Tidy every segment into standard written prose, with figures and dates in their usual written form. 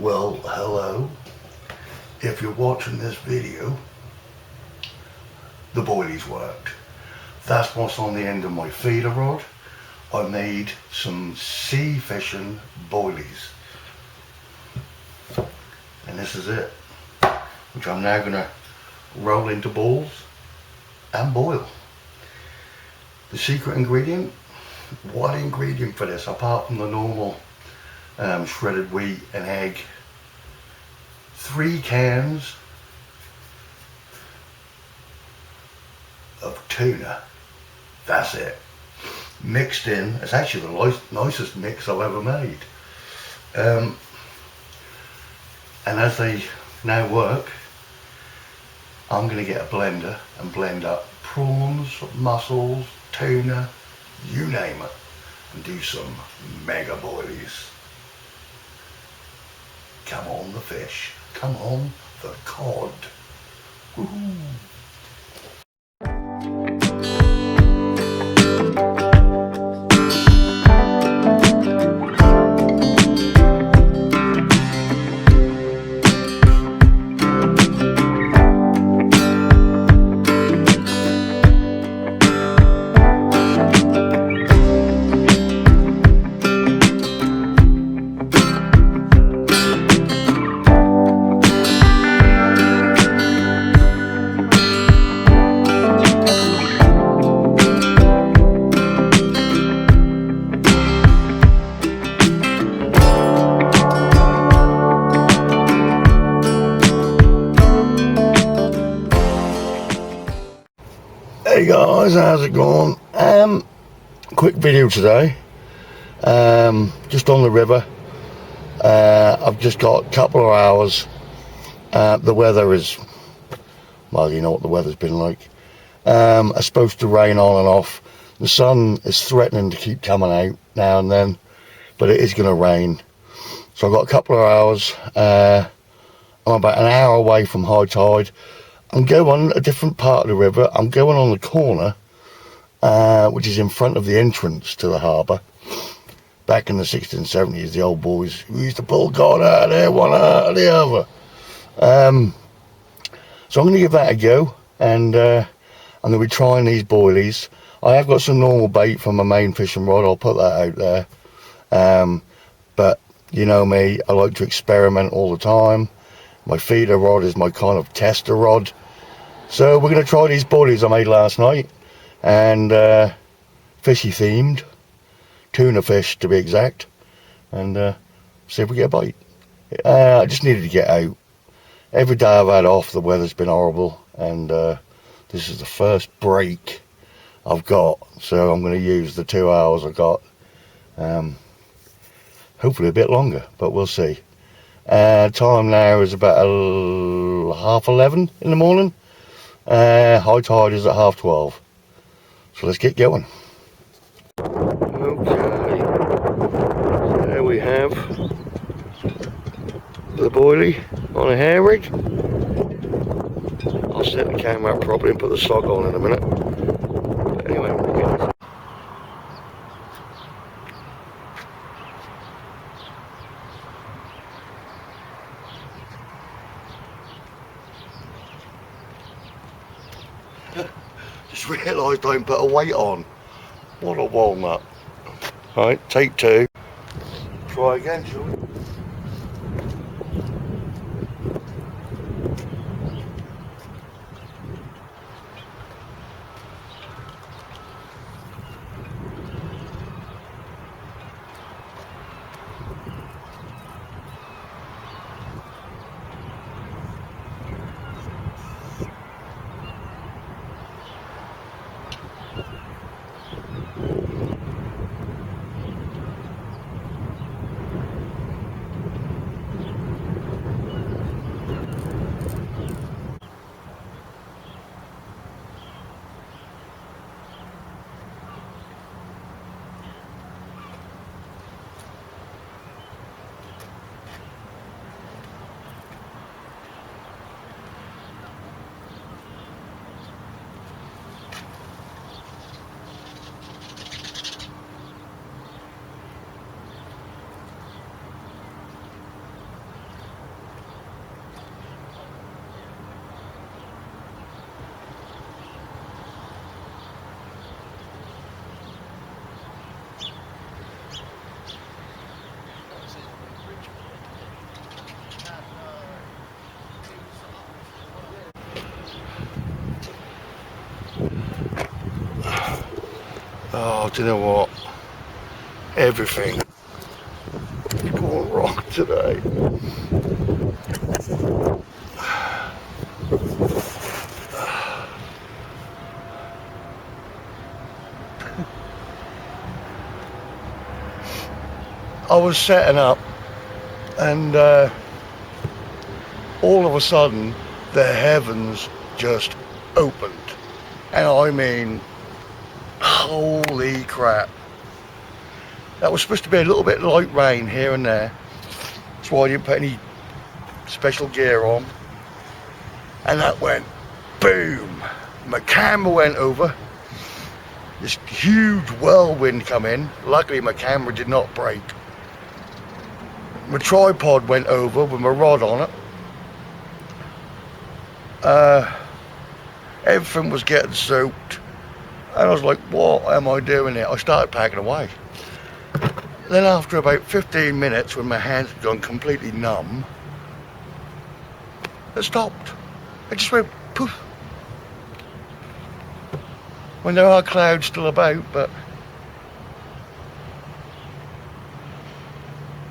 Well, hello. If you're watching this video, the boilies worked. That's what's on the end of my feeder rod. I made some sea fishing boilies. And this is it, which I'm now going to roll into balls and boil. The secret ingredient, what ingredient for this, apart from the normal shredded wheat and egg, 3 cans of tuna. That's it. Mixed in. It's actually the nicest mix I've ever made. And as they now work, I'm going to get a blender and blend up prawns, mussels, tuna, you name it, and do some mega boilies. Come on the fish, come on the cod. Woo-hoo. Hey guys, how's it going? Quick video today. Just on the river. I've just got a couple of hours. The weather is, well, you know what the weather's been like. It's supposed to rain on and off. The sun is threatening to keep coming out now and then, but it is going to rain. So I've got a couple of hours. I'm about an hour away from high tide. I'm going a different part of the river. I'm going on the corner, which is in front of the entrance to the harbour. Back in the 60s and 70s, the old boys used to pull God out of there, one out of the other. So I'm going to give that a go, and I'm going to be trying these boilies. I have got some normal bait from my main fishing rod. I'll put that out there. But you know me, I like to experiment all the time. My feeder rod is my kind of tester rod. So we're going to try these boilies I made last night. And fishy themed. Tuna fish to be exact. And see if we get a bite. I just needed to get out. Every day I've had off, the weather's been horrible. And this is the first break I've got. So I'm going to use the 2 hours I've got. Hopefully a bit longer, but we'll see. Time now is about 11:30 in the morning. High tide is at 12:30. So let's get going. Okay, there we have the boilie on a hair rig. I'll set the camera up properly and put the slog on in a minute. But anyway, we'll get this. Just realised I didn't put a weight on. What a walnut. Right, take 2. Try again, shall we? Oh, do you know what? Everything is going wrong today. I was setting up and all of a sudden the heavens just opened. And I mean, holy crap. That was supposed to be a little bit light rain here and there. That's why I didn't put any special gear on. And that went boom. My camera went over. This huge whirlwind come in. Luckily my camera did not break. My tripod went over with my rod on it. Everything was getting soaked. And I was like, what am I doing here? I started packing away. Then after about 15 minutes, when my hands had gone completely numb, it stopped. It just went poof. When there are clouds still about, but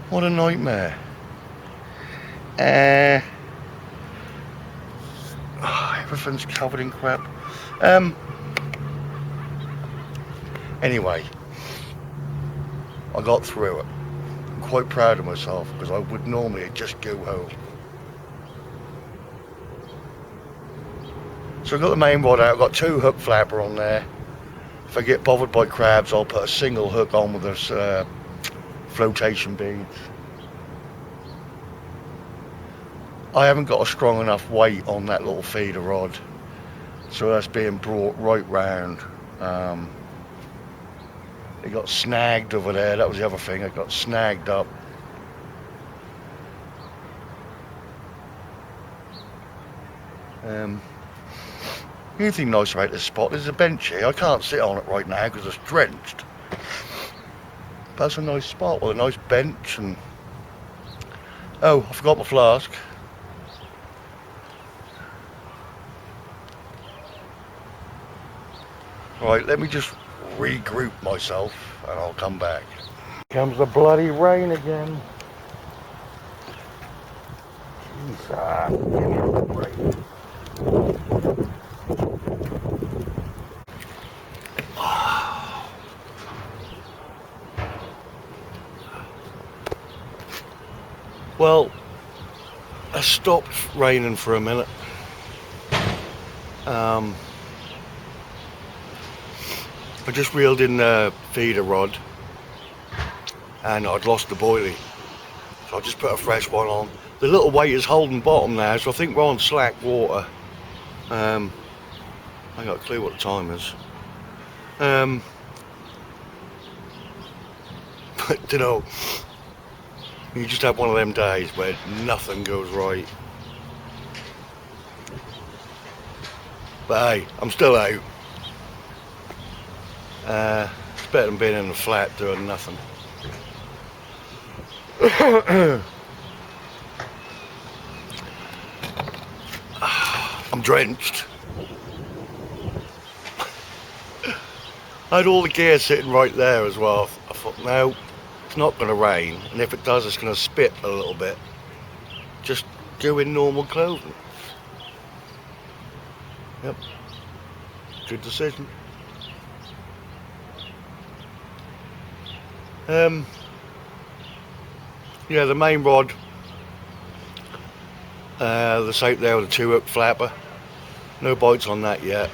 what a nightmare. Everything's covered in crap. Anyway, I got through it. I'm quite proud of myself because I would normally just go home. So I've got the main rod out, I've got 2 hook flapper on there. If I get bothered by crabs, I'll put a single hook on with this flotation beads. I haven't got a strong enough weight on that little feeder rod, so that's being brought right round. It got snagged over there, that was the other thing, it got snagged up. The only thing nice about this spot is the bench here. I can't sit on it right now because it's drenched. But that's a nice spot with a nice bench and... Oh, I forgot my flask. Right, let me just regroup myself and I'll come back. Here comes the bloody rain again. Jeez, give me a break. Well, I stopped raining for a minute. I just reeled in the feeder rod and I'd lost the boilie, so I just put a fresh one on. The little weight is holding bottom now, so I think we're on slack water. I ain't got a clue what the time is. But you know, you just have one of them days where nothing goes right. But hey, I'm still out. It's better than being in the flat doing nothing. I'm drenched. I had all the gear sitting right there as well. I thought, no, it's not going to rain, and if it does, it's going to spit a little bit. Just go in normal clothing. Yep, good decision. Yeah, the main rod, the shape there with the 2 hook flapper, no bites on that yet.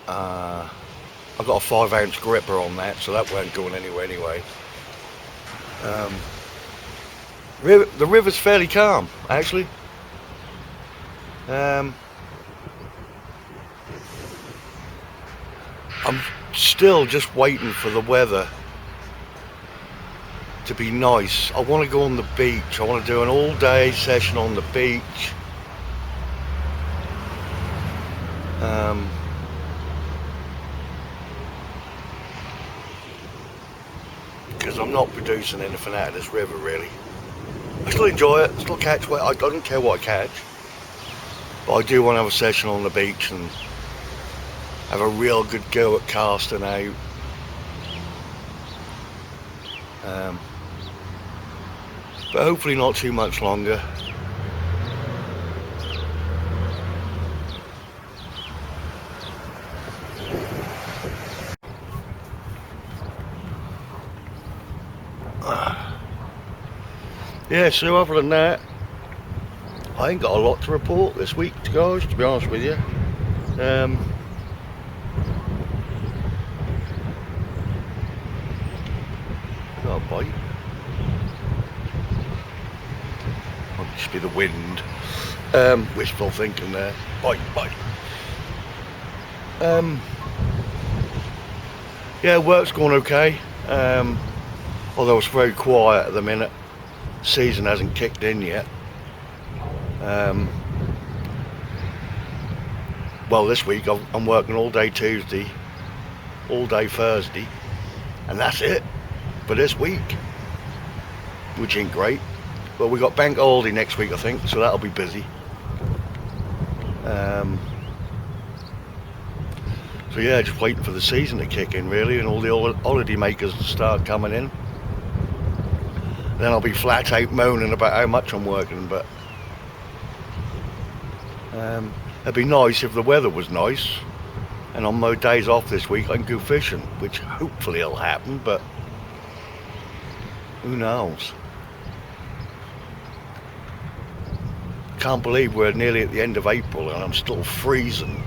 I've got a 5-ounce gripper on that, so that won't go anywhere anyway. The river's fairly calm, actually. I'm still just waiting for the weather to be nice. I want to go on the beach. I want to do an all-day session on the beach. Because I'm not producing anything out of this river really. I still enjoy it, still catch what I don't care what I catch, but I do want to have a session on the beach and have a real good go at casting out. But hopefully not too much longer. Yeah, so other than that, I ain't got a lot to report this week, guys, to be honest with you. Got a bite. Might just be the wind. Wishful thinking there. Bite. Yeah, work's going okay. Although it's very quiet at the minute. Season hasn't kicked in yet. Well, this week I'm working all day Tuesday, all day Thursday, and that's it for this week, which ain't great. But we got bank holiday next week, I think, so that'll be busy. So yeah, just waiting for the season to kick in really, and all the holiday makers to start coming in. Then I'll be flat out moaning about how much I'm working, but it'd be nice if the weather was nice, and on my days off this week I can go fishing, which hopefully will happen, but who knows. Can't believe we're nearly at the end of April and I'm still freezing.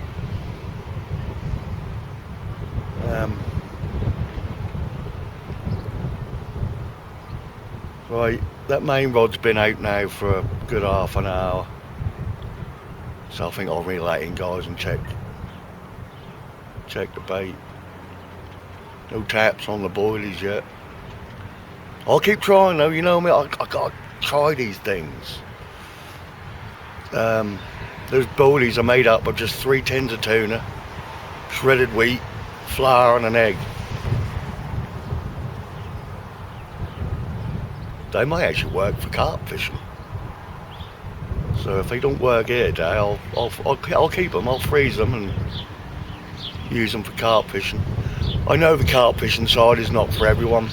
Right, that main rod's been out now for a good half an hour, so I think I'll reel that in, guys, and check the bait. No taps on the boilies yet. I'll keep trying though, you know me, I gotta try these things. Those boilies are made up of just 3 tins of tuna, shredded wheat, flour and an egg. They may actually work for carp fishing. So if they don't work here today, I'll keep them, I'll freeze them and use them for carp fishing. I know the carp fishing side is not for everyone.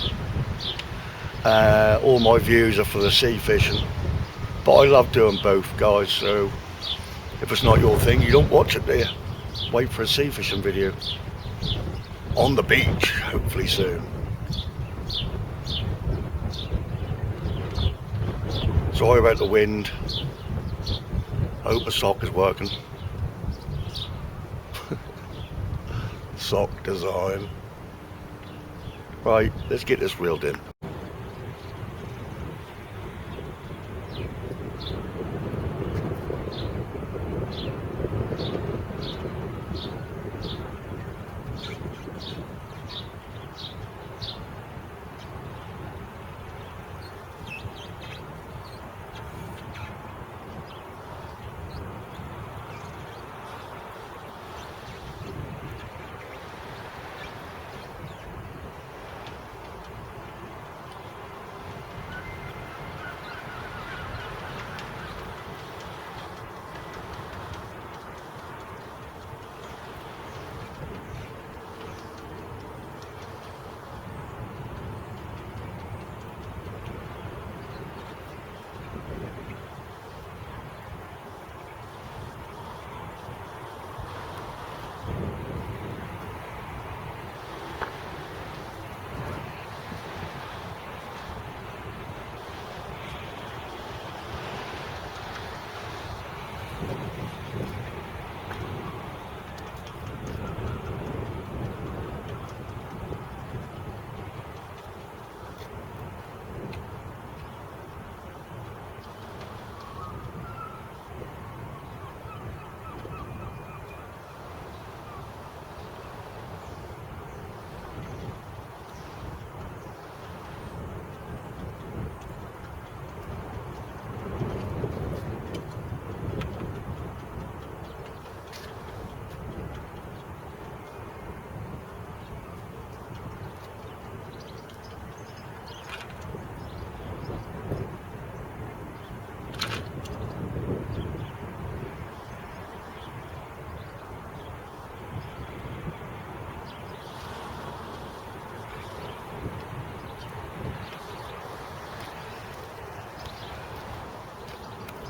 All my views are for the sea fishing. But I love doing both, guys, so if it's not your thing, you don't watch it, do you? Wait for a sea fishing video. On the beach, hopefully soon. Sorry about the wind. I hope the sock is working. Sock design. Right, let's get this reeled in.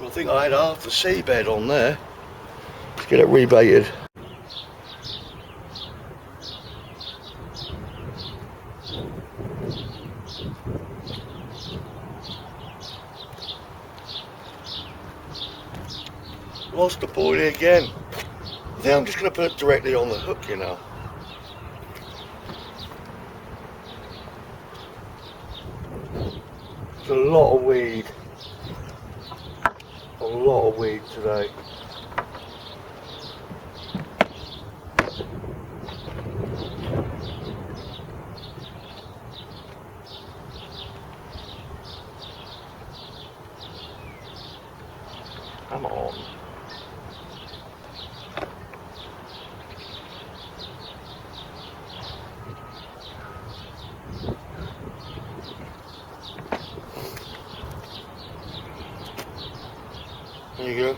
I think I had half the seabed on there. Let's get it rebaited. Lost the boilie again. I think I'm just going to put it directly on the hook, you know. There's a lot of weed. A lot of weed today. Come on. There you go.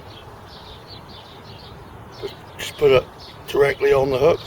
Just put it directly on the hook.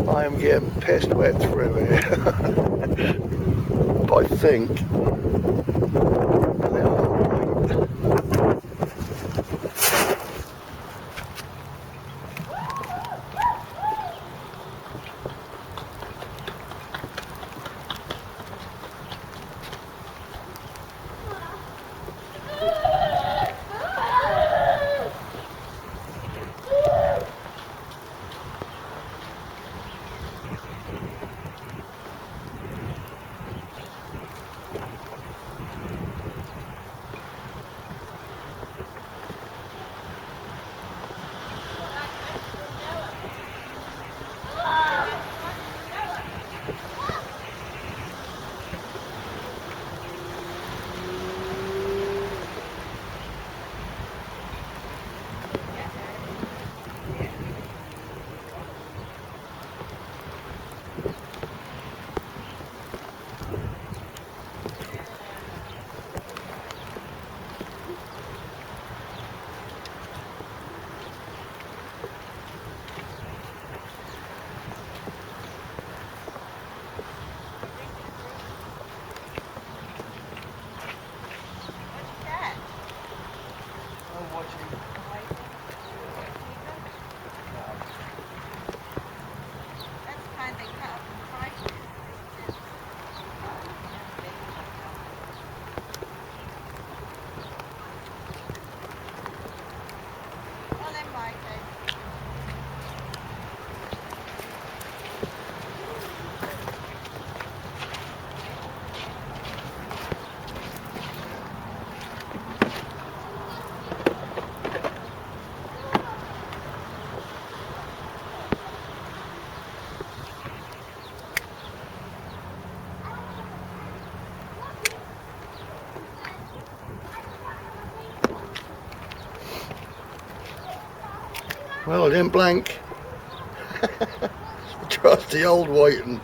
I am getting pissed wet through here. But I think they are right. Well, I didn't blank. Trust the old waiting.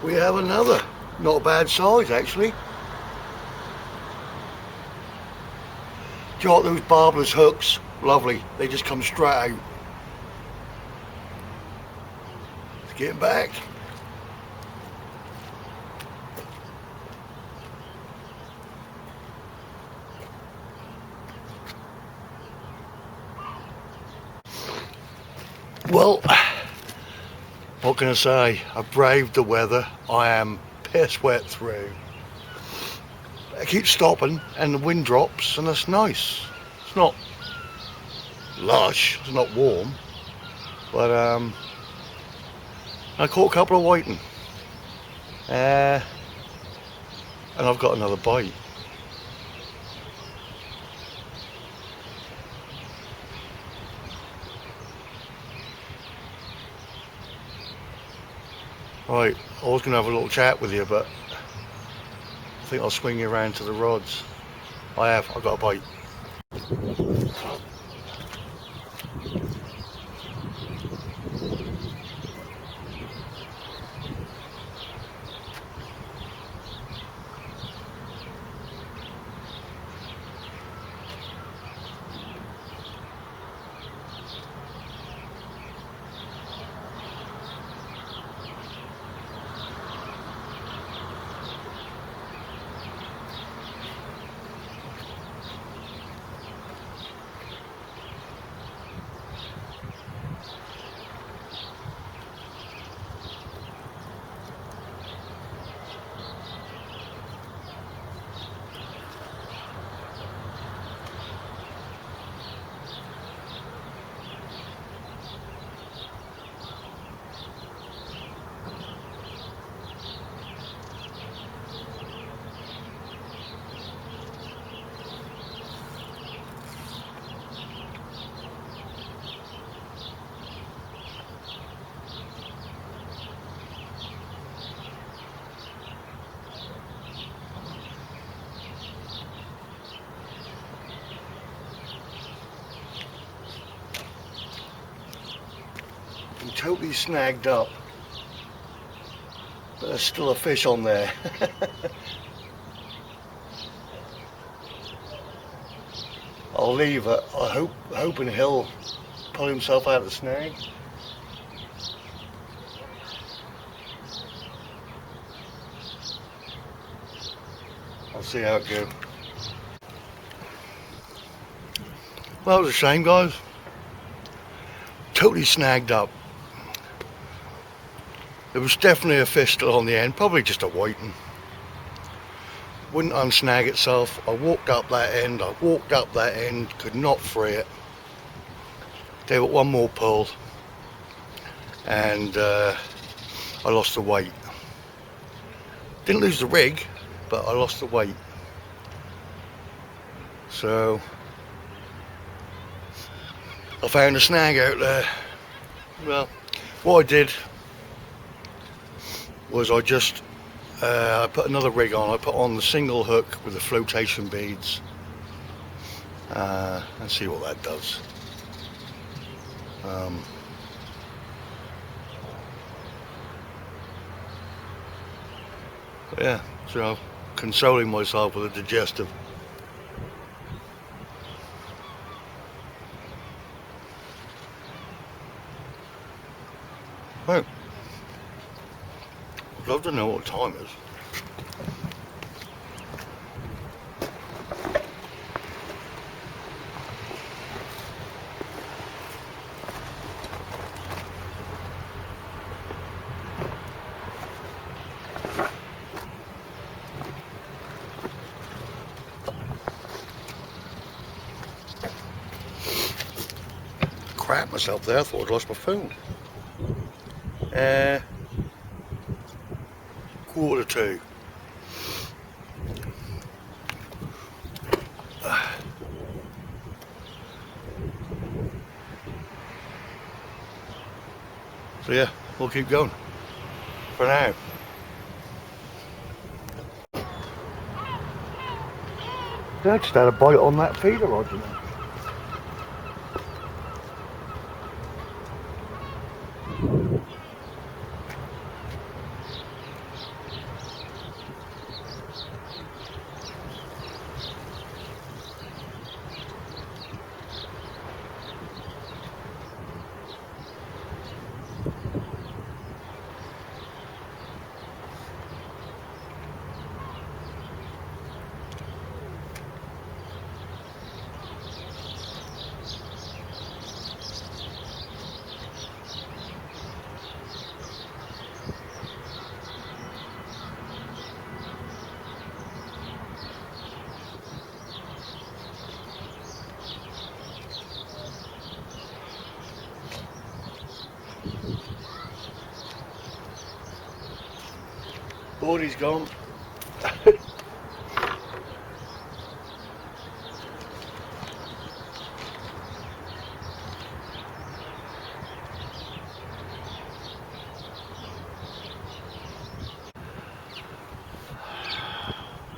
we have another. Not a bad size actually. Do you know what, those barbless hooks? Lovely. They just come straight out. Let's get back. Well, what can I say? I braved the weather. I am piss wet through. I keep stopping and the wind drops and that's nice. It's not lush, it's not warm, but I caught a couple of whiting. And I've got another bite. Right, I was going to have a little chat with you, but I think I'll swing you around to the rods. I've got a bite. I'm totally snagged up, but there's still a fish on there. I'll leave it. Hoping he'll pull himself out of the snag. I'll see how it goes. Well, it was a shame, guys. Totally snagged up. There was definitely a fish still on the end, probably just a whiting. Wouldn't unsnag itself. I walked up that end, could not free it. Gave it one more pull, and I lost the weight. Didn't lose the rig, but I lost the weight. So I found a snag out there. Well, what I did was I put another rig on. I put on the single hook with the flotation beads and see what that does. But yeah, so I'm consoling myself with a digestive. Right. I'd love to know what time it is. Crap myself there, I thought I'd lost my phone. 1:45. So yeah, we'll keep going for now. I just had a bite on that feeder rod, you know. Boilie's gone.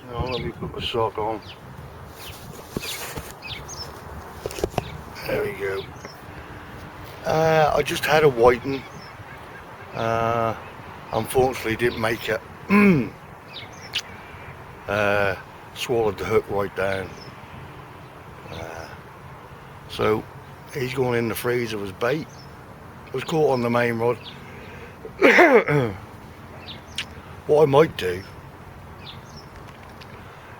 Now let me put my sock on. There we go. I just had a whiting. Unfortunately didn't make it. Swallowed the hook right down. So he's gone in the freezer as bait. It was caught on the main rod. What I might do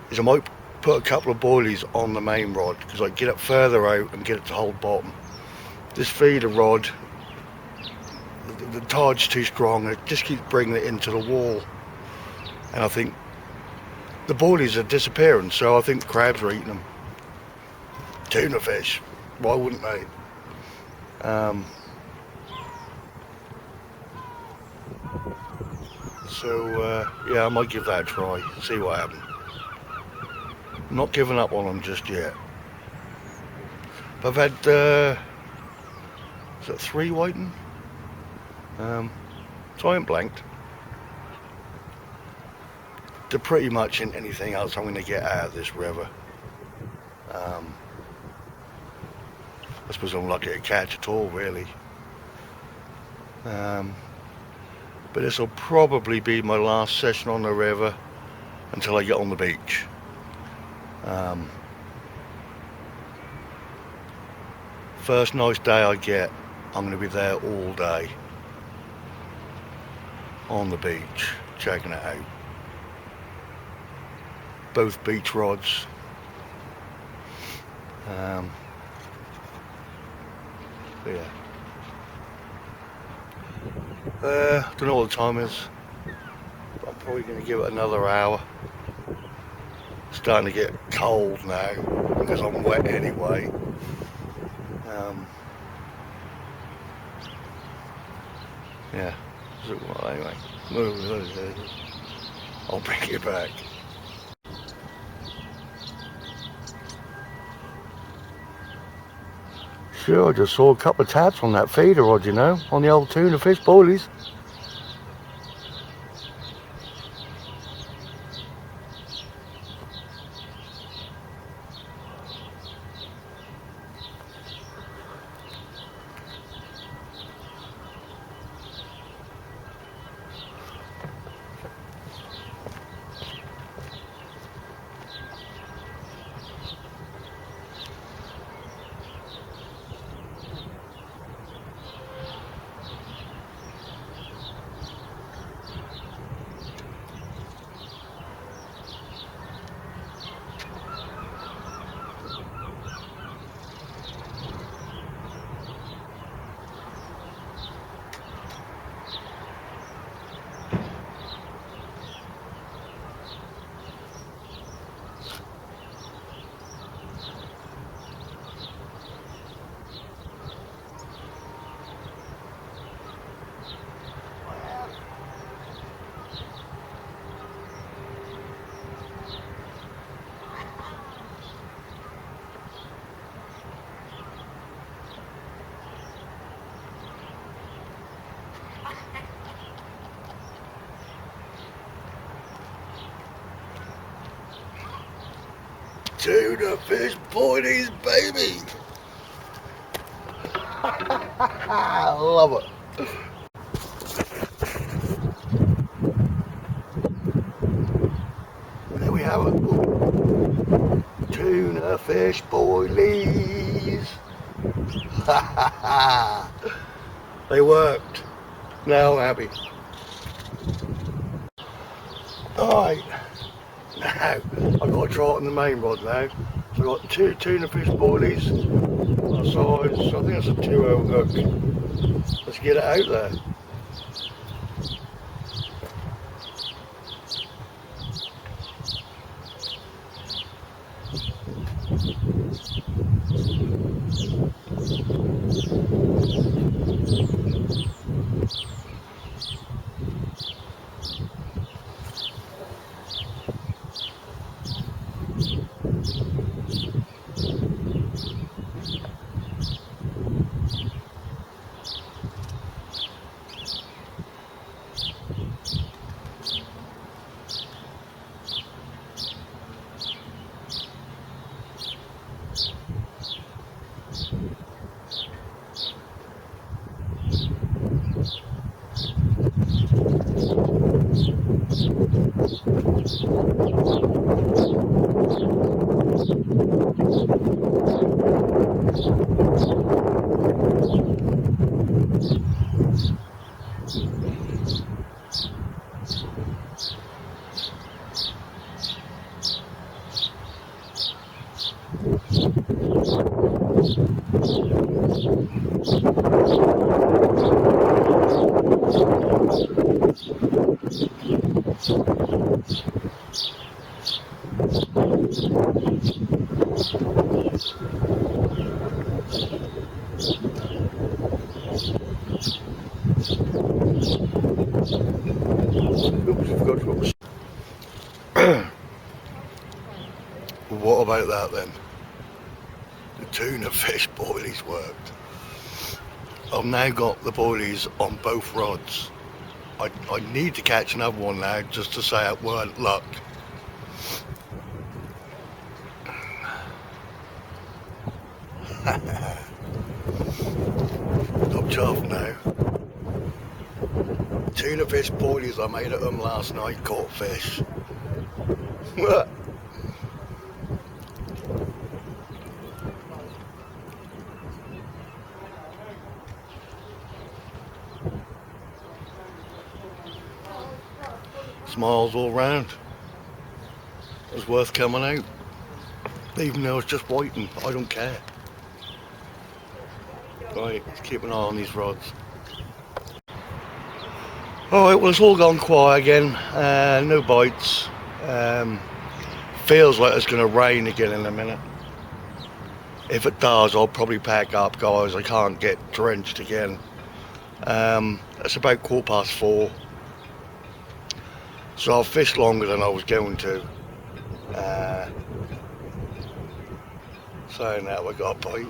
is I might put a couple of boilies on the main rod, because I get it further out and get it to hold bottom. This feeder rod, the tide's too strong and it just keeps bringing it into the wall, and I think the boilies are disappearing, so I think crabs are eating them. Tuna fish, why wouldn't they? Yeah, I might give that a try, see what happens. I'm not giving up on them just yet. But I've had, is that 3 whiting? So I ain't blanked. They're pretty much in anything else I'm going to get out of this river. I suppose I'm lucky to catch at all, really. But this will probably be my last session on the river until I get on the beach. First nice day I get, I'm going to be there all day on the beach, checking it out. Both beach rods. But yeah. Don't know what the time is. But I'm probably going to give it another hour. It's starting to get cold now because I'm wet anyway. Yeah. Well, anyway, I'll bring it back. Sure, I just saw a couple of taps on that feeder rod, you know, on the old tuna fish boilies. Tuna fish boilies, baby! I love it. There we have it. Ooh. Tuna fish boilies. They worked. Now I'm happy. Alright. Now, I've got to try it on the main rod now. So I've got 2 tuna fish boilies. Size, I think that's a 2-0 hook. Let's get it out there. What about that then? The tuna fish boilies worked. I've now got the boilies on both rods. I need to catch another one now just to say it weren't luck. I'm chuffed now. Tuna fish boilies I made at them last night, caught fish. Smiles all round. It was worth coming out. Even though it's just whiting, I don't care. Right, let's keep an eye on these rods. Alright, well it's all gone quiet again. No bites. Feels like it's going to rain again in a minute. If it does, I'll probably pack up, guys. I can't get drenched again. It's about 4:15. So I've fished longer than I was going to. So now we got a bite.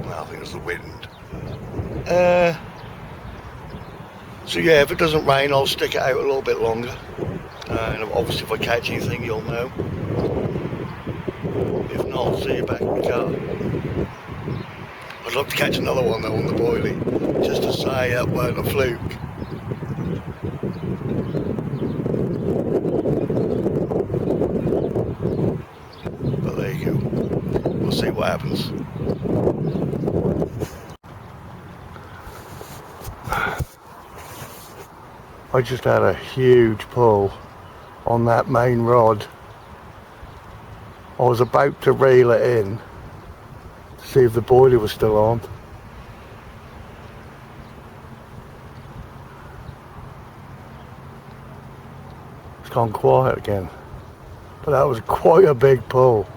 Well, I think it's the wind. So yeah, if it doesn't rain, I'll stick it out a little bit longer. And obviously if I catch anything, you'll know. If not, I'll see you back in the car. I'd love to catch another one though on the boilie, just to say that weren't a fluke. But there you go. We'll see what happens. I just had a huge pull on that main rod. I was about to reel it in to see if the boilie was still on. It's gone quiet again. But that was quite a big pull.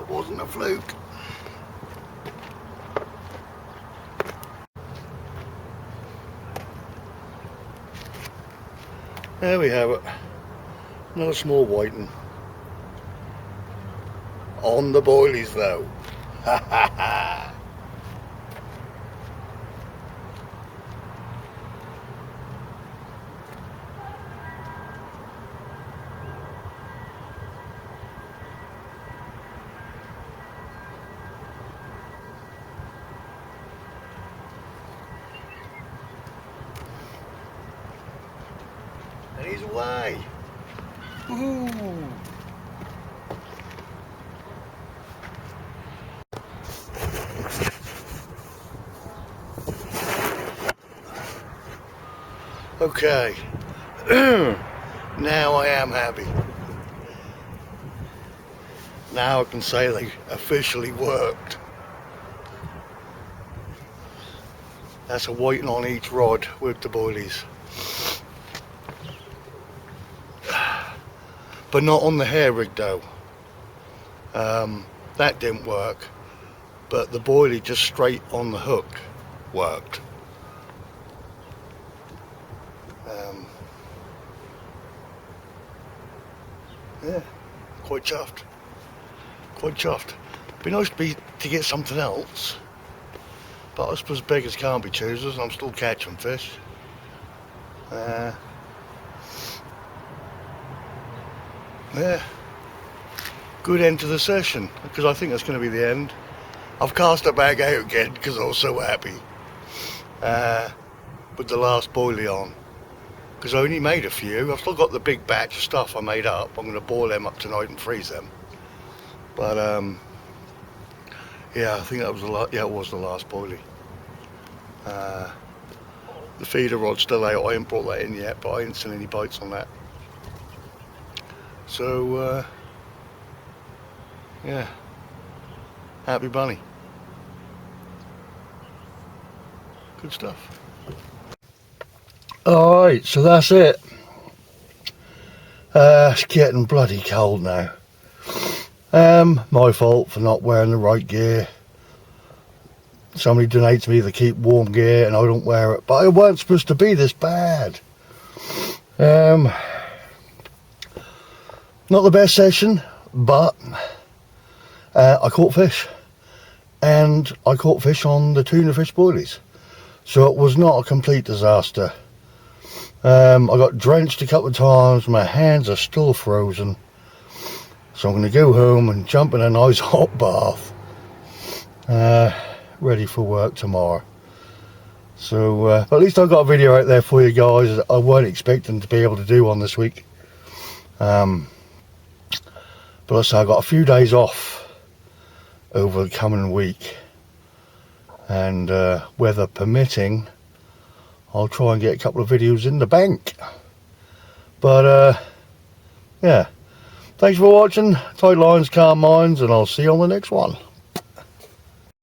it wasn't a fluke. There we have it. Another small whiting. On the boilies though. Ha ha ha. And he's away. Woohoo! Okay. Now I am happy. Now I can say they officially worked. That's a whiting on each rod with the boilies. But not on the hair rig though. That didn't work. But the boilie just straight on the hook worked. Yeah, quite chuffed. Quite chuffed. Be nice to get something else. But I suppose beggars can't be choosers. I'm still catching fish. Yeah, good end to the session, because I think that's going to be the end. I've cast it back out again because I was so happy with the last boilie on, because I only made a few. I've still got the big batch of stuff I made up. I'm going to boil them up tonight and freeze them. But yeah, I think that was it was the last boilie. The feeder rod's still out. I haven't brought that in yet, but I ain't seen any bites on that. So yeah, happy bunny. Good stuff. Alright, so that's it. It's getting bloody cold now. My fault for not wearing the right gear. Somebody donates me the keep warm gear and I don't wear it, but it wasn't supposed to be this bad. Not the best session, but I caught fish, and I caught fish on the tuna fish boilies, so it was not a complete disaster. I got drenched a couple of times, my hands are still frozen, so I'm going to go home and jump in a nice hot bath, ready for work tomorrow. So at least I got a video out there for you guys. I weren't expecting to be able to do one this week. But also I got a few days off over the coming week, and weather permitting, I'll try and get a couple of videos in the bank. But yeah, thanks for watching. Tight lines, calm minds, and I'll see you on the next one.